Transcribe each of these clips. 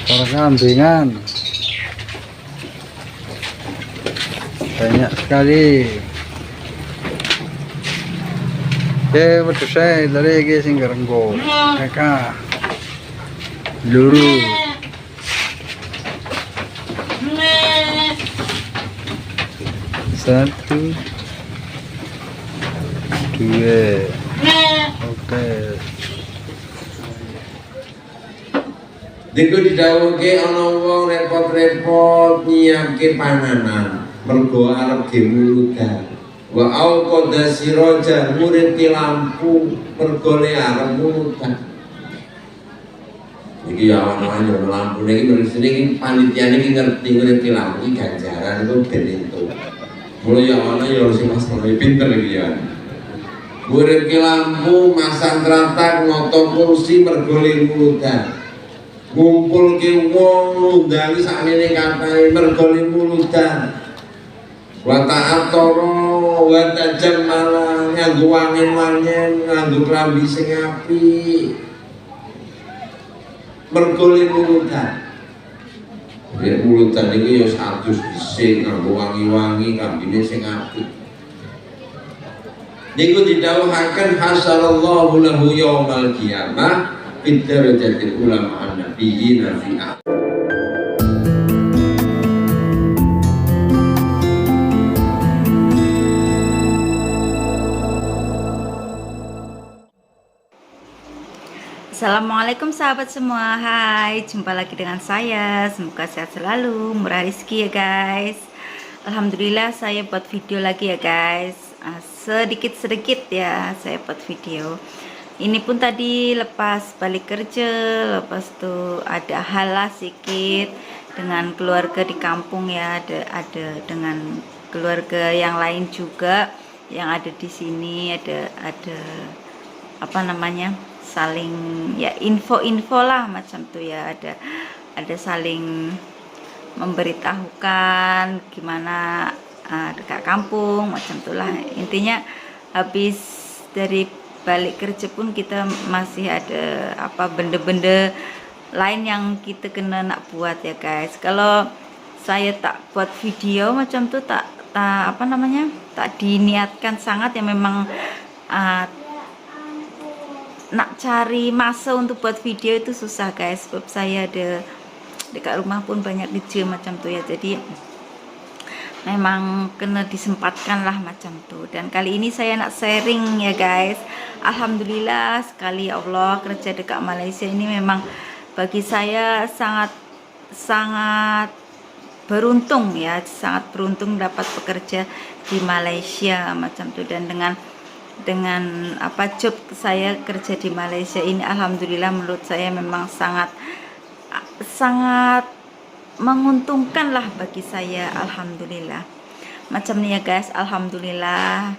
Kambingan banyak sekali. Wedhus dari iki sing ngrenggo. Mereka luru. Satu, dua. Oke. Diku didhawuhke ana wong repot-repot nyiapke panganan mergo arep dimulutan. Wa auqadha siraja nguripi lampu mergo arep mulutan. Iki ya ana lampu niki mesti panitia niki ngerti nguripi lampu iki ganjaran iku ben entuk. Mulai ya ana ya sing Mas pinter iki ya. Nguripi lampu masang teratak ngoto kursi mergo mulutan. Ngumpul ke wong nunggangi sakmene kathah mergo mulutan. Wa ta'attara wa tajammala nganggo wangen-wangen nganggo klambi sing apik mergo mulutan. Nek mulutan iki ya satus dhisik nganggo wangi-wangi klambine sing apik. Niku didhawuhaken hasallallahu lahu yaumal qiyamah Darajatil ulama an-nabiyyin fi Assalamualaikum sahabat semua. Hai, jumpa lagi dengan saya. Semoga sehat selalu, murah rezeki ya guys. Alhamdulillah saya buat video lagi ya guys. Sedikit-sedikit ya saya buat video. Ini pun tadi lepas balik kerja, lepas tuh ada halah sedikit dengan keluarga di kampung ya, ada dengan keluarga yang lain juga yang ada di sini, ada apa namanya, saling ya info-info lah macam tuh ya, ada saling memberitahukan gimana dekat kampung macam itulah. Intinya habis dari balik kerja pun kita masih ada apa benda-benda lain yang kita kena nak buat ya guys. Kalau saya tak buat video macam tuh tak apa namanya, tak diniatkan sangat ya, memang nak cari masa untuk buat video itu susah guys, sebab saya ada dekat rumah pun banyak kerja macam tuh ya, jadi memang kena disempatkan lah macam tuh. Dan kali ini saya nak sharing ya guys. Alhamdulillah sekali ya Allah, kerja dekat Malaysia ini memang bagi saya sangat beruntung ya, sangat beruntung dapat bekerja di Malaysia macam tuh. Dan dengan apa job saya kerja di Malaysia ini, alhamdulillah menurut saya memang sangat menguntungkan lah bagi saya, alhamdulillah. Macam nih ya guys, alhamdulillah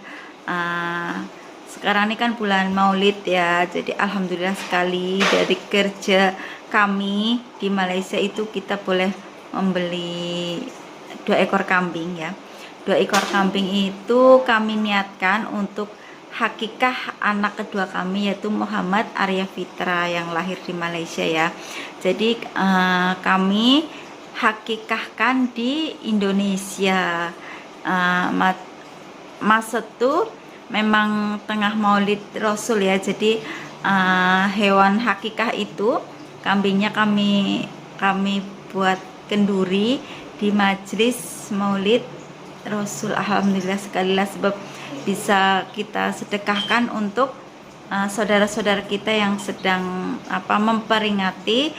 sekarang ini kan bulan Maulid ya, jadi alhamdulillah sekali dari kerja kami di Malaysia itu kita boleh membeli 2 ekor kambing ya. 2 ekor kambing itu kami niatkan untuk hakikah anak kedua kami, yaitu Muhammad Arya Fitra yang lahir di Malaysia ya. Jadi kami hakikahkan di Indonesia. Masa itu memang tengah Maulid Rasul ya, jadi hewan hakikah itu kambingnya kami buat kenduri di majelis Maulid Rasul. Alhamdulillah sekali lah, sebab bisa kita sedekahkan untuk saudara-saudara kita yang sedang memperingati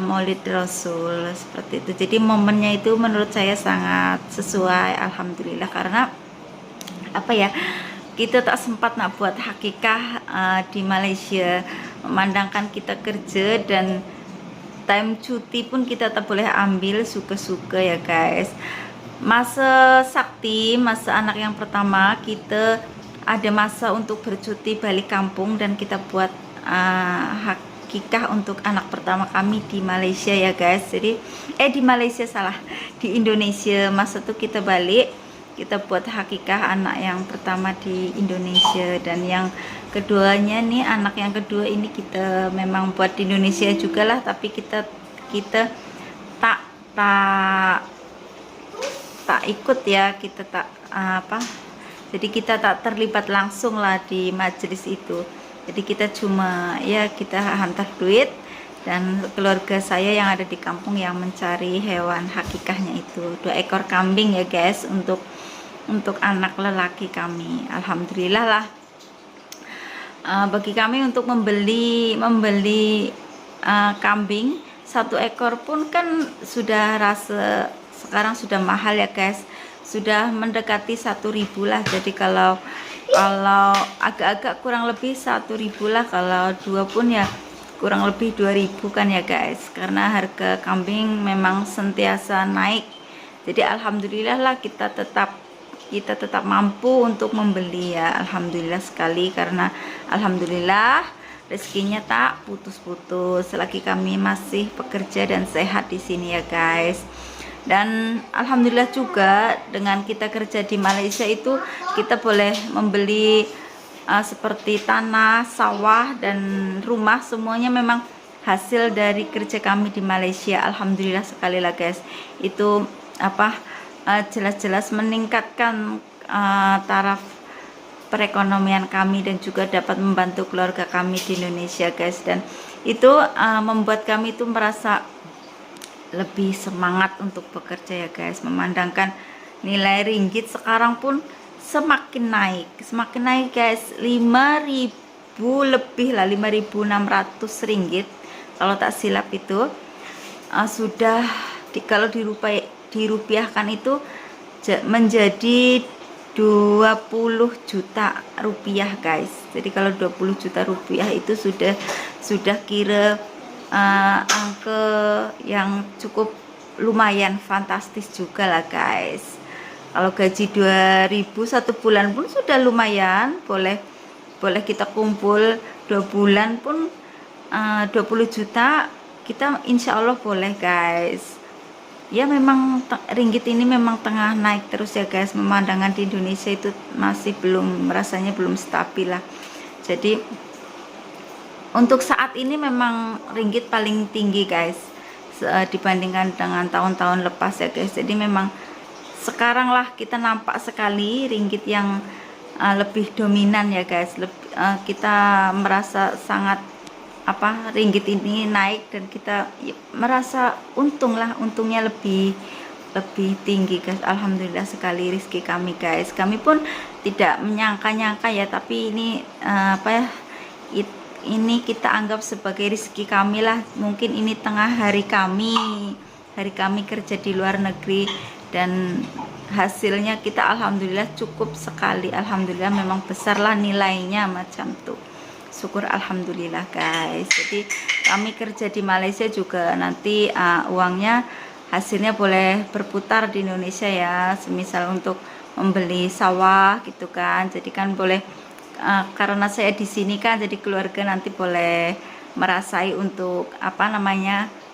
Maulid Rasul seperti itu. Jadi momennya itu menurut saya sangat sesuai, alhamdulillah, karena apa ya, kita tak sempat nak buat hakikah di Malaysia, memandangkan kita kerja dan time cuti pun kita tak boleh ambil suka-suka ya guys. Masa sakti, masa anak yang pertama, kita ada masa untuk bercuti balik kampung dan kita buat hakikah untuk anak pertama kami di Malaysia ya guys. Jadi di Malaysia salah, di Indonesia. Masa itu kita balik, kita buat hakikah anak yang pertama di Indonesia, dan yang keduanya nih, anak yang kedua ini kita memang buat di Indonesia juga lah, tapi kita kita tak ikut ya, kita tak jadi kita tak terlibat langsung lah di majelis itu. Jadi kita cuma ya kita hantar duit, dan keluarga saya yang ada di kampung yang mencari hewan hakikahnya itu 2 ekor kambing ya guys, untuk anak lelaki kami. Alhamdulillah lah. Bagi kami untuk membeli kambing 1 ekor pun kan sudah sekarang sudah mahal ya guys, sudah mendekati 1.000 lah. Jadi kalau agak-agak kurang lebih 1.000 lah, kalau 2 pun ya kurang lebih 2.000 kan ya guys, karena harga kambing memang sentiasa naik. Jadi alhamdulillah lah kita tetap mampu untuk membeli ya, alhamdulillah sekali, karena alhamdulillah rezekinya tak putus-putus selagi kami masih bekerja dan sehat di sini ya guys. Dan alhamdulillah juga dengan kita kerja di Malaysia itu kita boleh membeli seperti tanah, sawah, dan rumah, semuanya memang hasil dari kerja kami di Malaysia. Alhamdulillah sekali lah guys, itu jelas-jelas meningkatkan taraf perekonomian kami dan juga dapat membantu keluarga kami di Indonesia guys. Dan itu membuat kami itu merasa lebih semangat untuk bekerja ya guys, memandangkan nilai ringgit sekarang pun semakin naik guys, 5.000 lebih lah, 5.600 ringgit kalau tak silap itu. Sudah kalau dirupiahkan itu menjadi 20 juta rupiah guys. Jadi kalau 20 juta rupiah itu sudah kira angka yang cukup lumayan fantastis juga lah guys. Kalau gaji 2.000 1 bulan pun sudah lumayan, boleh kita kumpul 2 bulan pun 20 juta kita insya Allah boleh guys. Ya memang ringgit ini memang tengah naik terus ya guys, pemandangan di Indonesia itu masih rasanya belum stabil lah. Jadi untuk saat ini memang ringgit paling tinggi guys dibandingkan dengan tahun-tahun lepas ya guys. Jadi memang sekarang lah kita nampak sekali ringgit yang lebih dominan ya guys. Kita merasa sangat ringgit ini naik, dan kita merasa untungnya lebih tinggi guys. Alhamdulillah sekali rezeki kami guys. Kami pun tidak menyangka-nyangka ya, tapi ini ini kita anggap sebagai rezeki kami lah. Mungkin ini tengah hari kami kerja di luar negeri, dan hasilnya kita alhamdulillah cukup sekali. Alhamdulillah memang besar lah nilainya macam tuh. Syukur alhamdulillah guys. Jadi kami kerja di Malaysia juga nanti uangnya hasilnya boleh berputar di Indonesia ya, semisal untuk membeli sawah gitu kan. Jadi kan boleh karena saya di sini kan, jadi keluarga nanti boleh merasai untuk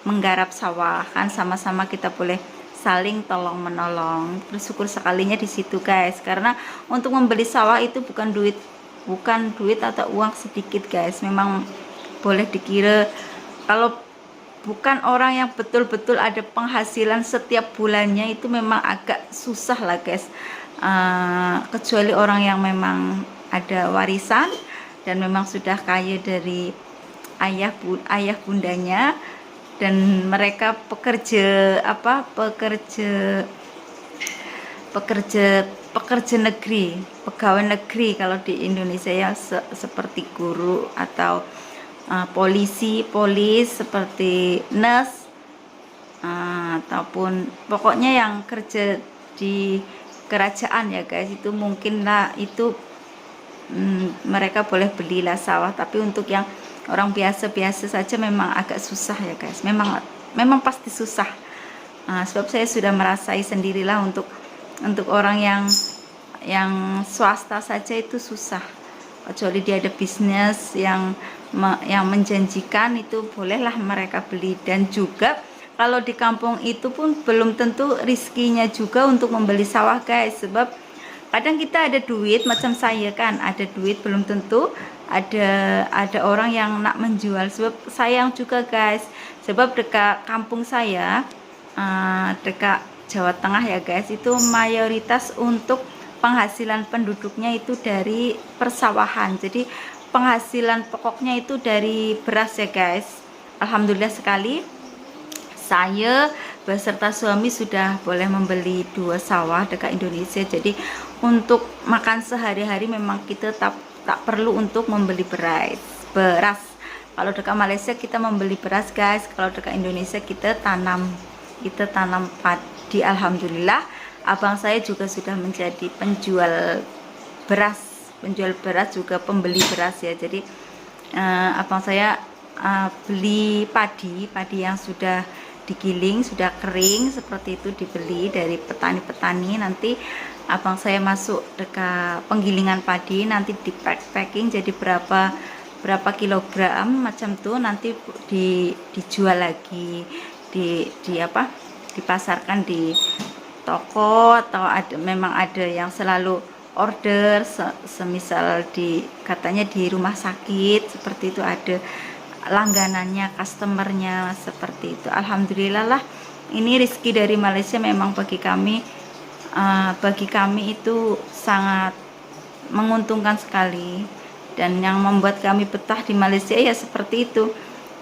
menggarap sawah kan, sama-sama kita boleh saling tolong menolong. Bersyukur sekalinya di situ guys, karena untuk membeli sawah itu bukan duit atau uang sedikit guys. Memang boleh dikira kalau bukan orang yang betul-betul ada penghasilan setiap bulannya itu memang agak susah lah guys. Kecuali orang yang memang ada warisan dan memang sudah kaya dari ayah bundanya, dan mereka pekerja negeri, pegawai negeri kalau di Indonesia ya, seperti guru atau polis seperti nurse, ataupun pokoknya yang kerja di kerajaan ya guys. Itu mungkin lah itu mereka boleh belilah sawah, tapi untuk yang orang biasa saja memang agak susah ya guys. Memang pasti susah. Sebab saya sudah merasai sendirilah untuk orang yang swasta saja itu susah. Kecuali dia ada bisnis yang menjanjikan, itu bolehlah mereka beli. Dan juga kalau di kampung itu pun belum tentu rizkinya juga untuk membeli sawah guys. Sebab kadang kita ada duit, macam saya kan ada duit, belum tentu ada orang yang nak menjual. Sebab sayang juga guys, sebab dekat kampung saya, dekat Jawa Tengah ya guys, itu mayoritas untuk penghasilan penduduknya itu dari persawahan. Jadi penghasilan pokoknya itu dari beras ya guys. Alhamdulillah sekali, saya beserta suami sudah boleh membeli 2 sawah dekat Indonesia. Jadi untuk makan sehari-hari memang kita tak perlu untuk membeli beras. Kalau dekat Malaysia kita membeli beras guys, kalau dekat Indonesia kita tanam padi. Alhamdulillah abang saya juga sudah menjadi penjual beras juga pembeli beras ya. Jadi abang saya beli padi yang sudah digiling, sudah kering seperti itu, dibeli dari petani-petani. Nanti abang saya masuk dekat penggilingan padi, nanti di packing jadi berapa kilogram macam tuh, nanti dijual lagi, dipasarkan di toko, atau memang ada yang selalu order, semisal katanya di rumah sakit seperti itu, ada langganannya, customernya seperti itu. Alhamdulillah lah, ini rezeki dari Malaysia memang bagi kami itu sangat menguntungkan sekali. Dan yang membuat kami betah di Malaysia ya seperti itu,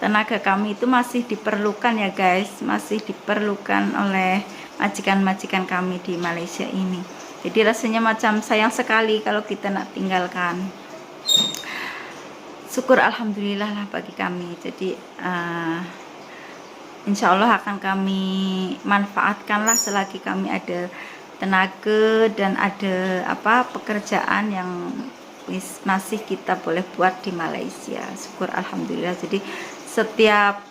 tenaga kami itu masih diperlukan ya guys, masih diperlukan oleh majikan-majikan kami di Malaysia ini. Jadi rasanya macam sayang sekali kalau kita nak tinggalkan. Syukur alhamdulillah lah bagi kami. Jadi insya Allah akan kami manfaatkanlah selagi kami ada tenaga dan ada pekerjaan yang masih kita boleh buat di Malaysia. Syukur alhamdulillah. Jadi setiap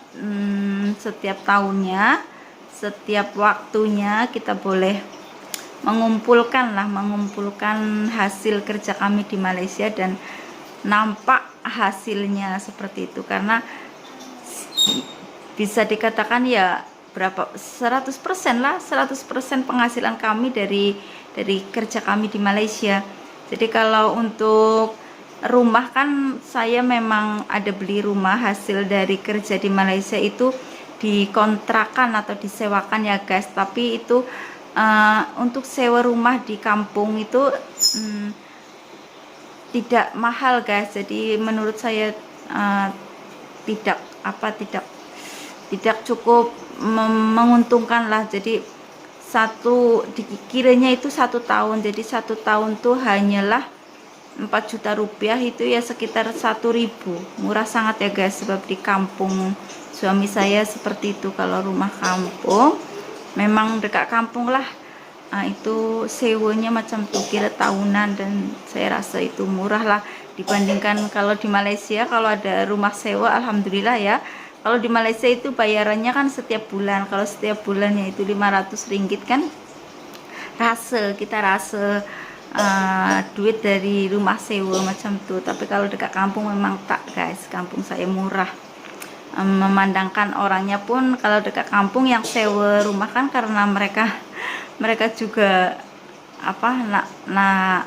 tahunnya, setiap waktunya kita boleh mengumpulkan hasil kerja kami di Malaysia, dan nampak hasilnya seperti itu. Karena bisa dikatakan ya 100% lah, 100% penghasilan kami dari kerja kami di Malaysia. Jadi kalau untuk rumah kan saya memang ada beli rumah hasil dari kerja di Malaysia itu dikontrakan atau disewakan ya guys. Tapi itu untuk sewa rumah di kampung itu tidak mahal guys. Jadi menurut saya tidak cukup menguntungkan lah. Jadi dikiranya itu 1 tahun, jadi 1 tahun tuh hanyalah 4 juta rupiah, itu ya sekitar 1.000. Murah sangat ya guys, sebab di kampung suami saya seperti itu. Kalau rumah kampung memang dekat kampung lah, itu sewanya macam tuh kira tahunan, dan saya rasa itu murah lah dibandingkan kalau di Malaysia. Kalau ada rumah sewa alhamdulillah ya. Kalau di Malaysia itu bayarannya kan setiap bulan. Kalau setiap bulannya itu 500 ringgit kan, kita rasa duit dari rumah sewa macam tuh. Tapi kalau dekat kampung memang tak guys, kampung saya murah. Memandangkan orangnya pun kalau dekat kampung yang sewa rumah kan, karena mereka juga nak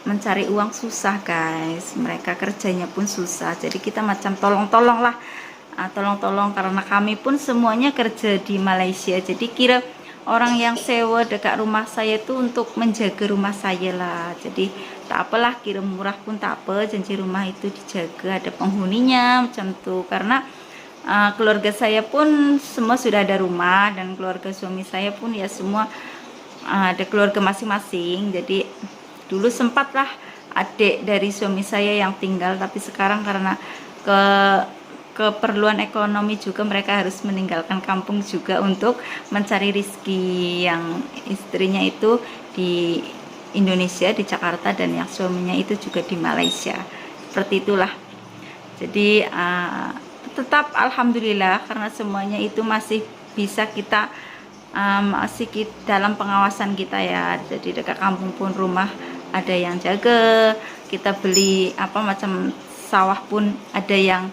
mencari uang susah guys, mereka kerjanya pun susah. Jadi kita macam tolong-tolong lah, tolong-tolong, karena kami pun semuanya kerja di Malaysia. Jadi kira orang yang sewa dekat rumah saya itu untuk menjaga rumah saya lah. Jadi tak apalah, kira murah pun tak apa, janji rumah itu dijaga, ada penghuninya macam tuh. Karena keluarga saya pun semua sudah ada rumah, dan keluarga suami saya pun ya semua ada keluarga masing-masing. Jadi dulu sempatlah adik dari suami saya yang tinggal, tapi sekarang karena keperluan ekonomi juga mereka harus meninggalkan kampung juga untuk mencari rezeki, yang istrinya itu di Indonesia, di Jakarta, dan yang suaminya itu juga di Malaysia. Seperti itulah. Jadi tetap alhamdulillah, karena semuanya itu masih bisa kita dalam pengawasan kita ya. Jadi dekat kampung pun rumah ada yang jaga, kita beli macam sawah pun ada yang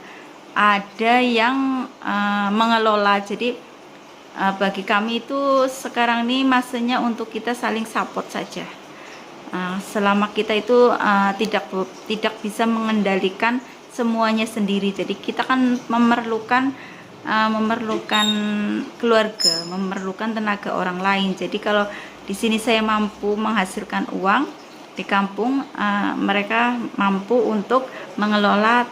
mengelola. Jadi bagi kami itu sekarang ini masanya untuk kita saling support saja. selama kita itu tidak bisa mengendalikan semuanya sendiri. Jadi kita kan memerlukan keluarga, memerlukan tenaga orang lain. Jadi kalau di sini saya mampu menghasilkan uang, di kampung mereka mampu untuk mengelola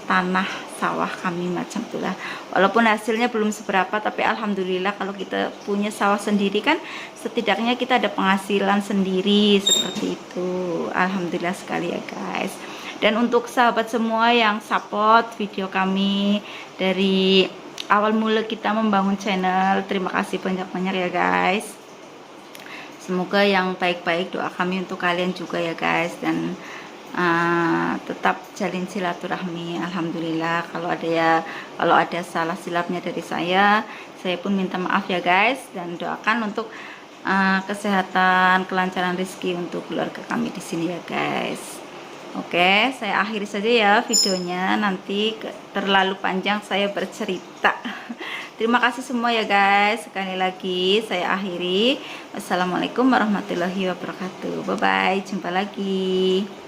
tanah sawah kami macam itulah. Walaupun hasilnya belum seberapa, tapi alhamdulillah kalau kita punya sawah sendiri kan setidaknya kita ada penghasilan sendiri seperti itu. Alhamdulillah sekali ya guys. Dan untuk sahabat semua yang support video kami dari awal mula kita membangun channel, terima kasih banyak-banyak ya guys. Semoga yang baik-baik, doa kami untuk kalian juga ya guys. Dan tetap jalin silaturahmi. Alhamdulillah kalau ada salah silapnya dari saya pun minta maaf ya guys. Dan doakan untuk kesehatan, kelancaran rezeki untuk keluarga kami di sini ya guys. Oke, saya akhiri saja ya videonya, nanti terlalu panjang saya bercerita. Terima kasih semua ya guys. Sekali lagi saya akhiri. Wassalamualaikum warahmatullahi wabarakatuh. Bye bye, jumpa lagi.